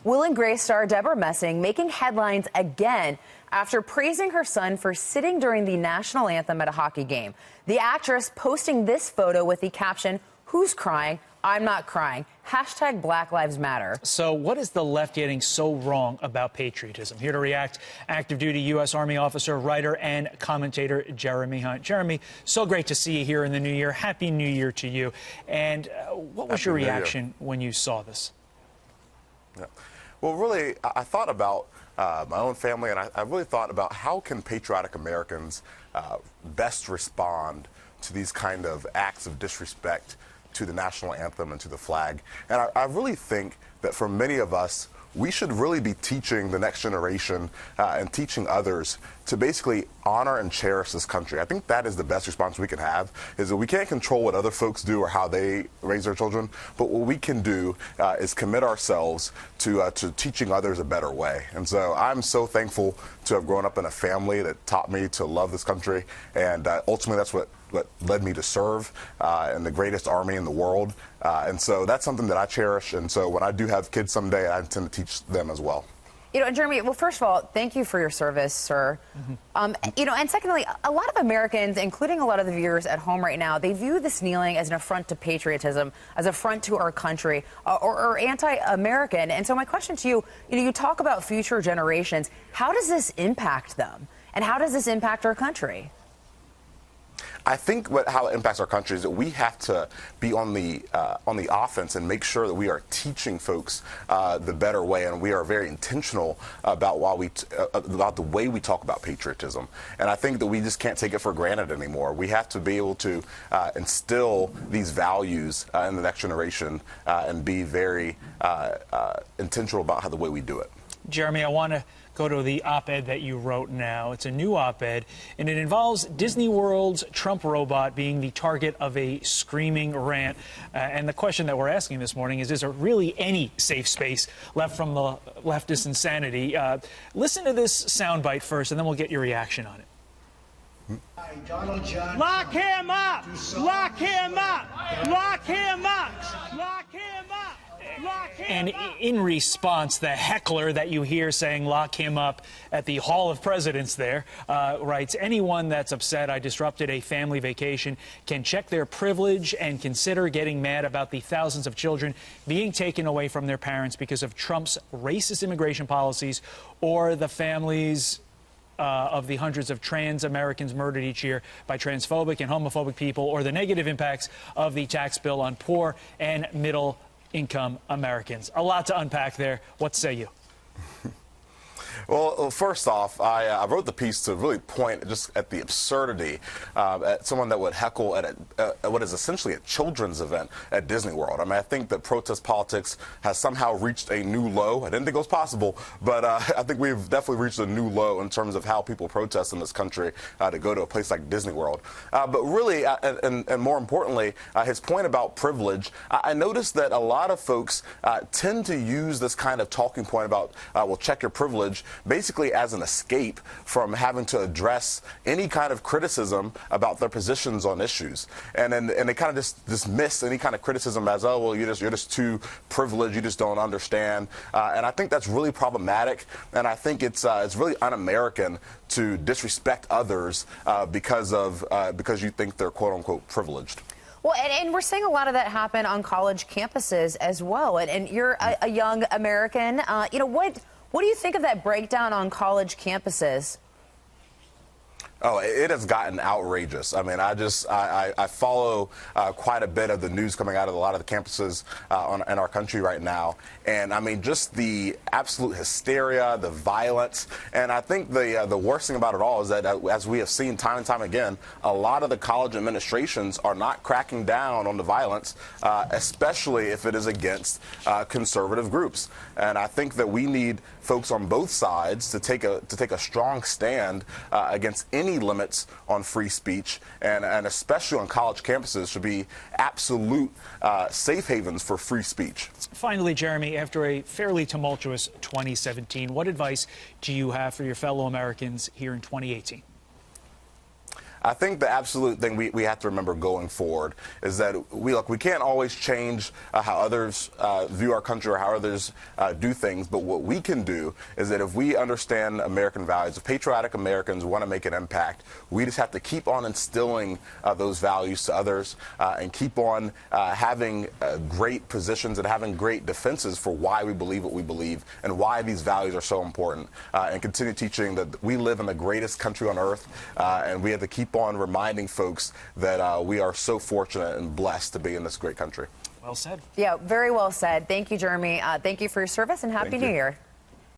Will and Grace star Debra Messing making headlines again after praising her son for sitting during the national anthem at a hockey game. The actress posting this photo with the caption, "Who's crying? I'm not crying. Hashtag Black Lives Matter." So what is the left getting so wrong about patriotism? Here to react, active duty U.S. Army officer, writer, and commentator Jeremy Hunt. Jeremy, so great to see you here in the new year. Happy New Year to you. And what was your reaction when you saw this? Yeah. Well, really, I thought about my own family, and I really thought about how can patriotic Americans best respond to these kind of acts of disrespect to the national anthem and to the flag. And I really think that for many of us, we should really be teaching the next generation and teaching others to basically honor and cherish this country. I think that is the best response we can have, is that we can't control what other folks do or how they raise their children, but what we can do is commit ourselves to teaching others a better way. And so I'm so thankful to have grown up in a family that taught me to love this country, and ultimately that's what led me to serve in the greatest army in the world. And so that's something that I cherish. And so when I do have kids someday, I intend to teach them as well. You know, Jeremy, well, first of all, thank you for your service, sir. You know, and secondly, a lot of Americans, including a lot of the viewers at home right now, they view this kneeling as an affront to patriotism, as an affront to our country, or anti-American. And so my question to you, you talk about future generations. How does this impact them? And how does this impact our country? I think how it impacts our country is that we have to be on the offense and make sure that we are teaching folks the better way, and we are very intentional about about the way we talk about patriotism. And I think that we just can't take it for granted anymore. We have to be able to instill these values in the next generation and be very intentional about the way we do it. Jeremy, I want to go to the op-ed that you wrote now. It's a new op-ed, and it involves Disney World's Trump robot being the target of a screaming rant. And the question that we're asking this morning is there really any safe space left from the leftist insanity? Listen to this soundbite first, and then we'll get your reaction on it. Lock him up! Lock him up! Lock him up! Lock him up! And in response, the heckler that you hear saying "lock him up" at the Hall of Presidents there writes, "Anyone that's upset I disrupted a family vacation can check their privilege and consider getting mad about the thousands of children being taken away from their parents because of Trump's racist immigration policies, or the families of the hundreds of trans Americans murdered each year by transphobic and homophobic people, or the negative impacts of the tax bill on poor and middle-income Americans." A lot to unpack there. What say you? Well, first off, I wrote the piece to really point just at the absurdity at someone that would heckle at what is essentially a children's event at Disney World. I mean, I think that protest politics has somehow reached a new low. I didn't think it was possible, but I think we've definitely reached a new low in terms of how people protest in this country to go to a place like Disney World. But really, and more importantly, his point about privilege, I noticed that a lot of folks tend to use this kind of talking point about, well, check your privilege, basically as an escape from having to address any kind of criticism about their positions on issues. And they kind of just dismiss any kind of criticism as, oh, well, you're just too privileged, you just don't understand. And I think that's really problematic, and I think it's really un-American to disrespect others because you think they're quote-unquote privileged. Well, and we're seeing a lot of that happen on college campuses as well. And you're a young American. You know, what do you think of that breakdown on college campuses? Oh, it has gotten outrageous. I mean, I follow quite a bit of the news coming out of a lot of the campuses in our country right now. And I mean, just the absolute hysteria, the violence. And I think the worst thing about it all is that, as we have seen time and time again, a lot of the college administrations are not cracking down on the violence, especially if it is against conservative groups. And I think that we need folks on both sides to take a strong stand against any limits on free speech, and especially on college campuses should be absolute safe havens for free speech. Finally, Jeremy, after a fairly tumultuous 2017, what advice do you have for your fellow Americans here in 2018? I think the absolute thing we have to remember going forward is that we can't always change how others view our country or how others do things, but what we can do is that if we understand American values, if patriotic Americans want to make an impact, we just have to keep on instilling those values to others and keep on having great positions and having great defenses for why we believe what we believe and why these values are so important, and continue teaching that we live in the greatest country on earth, and we have to keep on reminding folks that we are so fortunate and blessed to be in this great country. Well said. Yeah, very well said. Thank you, Jeremy. Thank you for your service, and Happy New Year.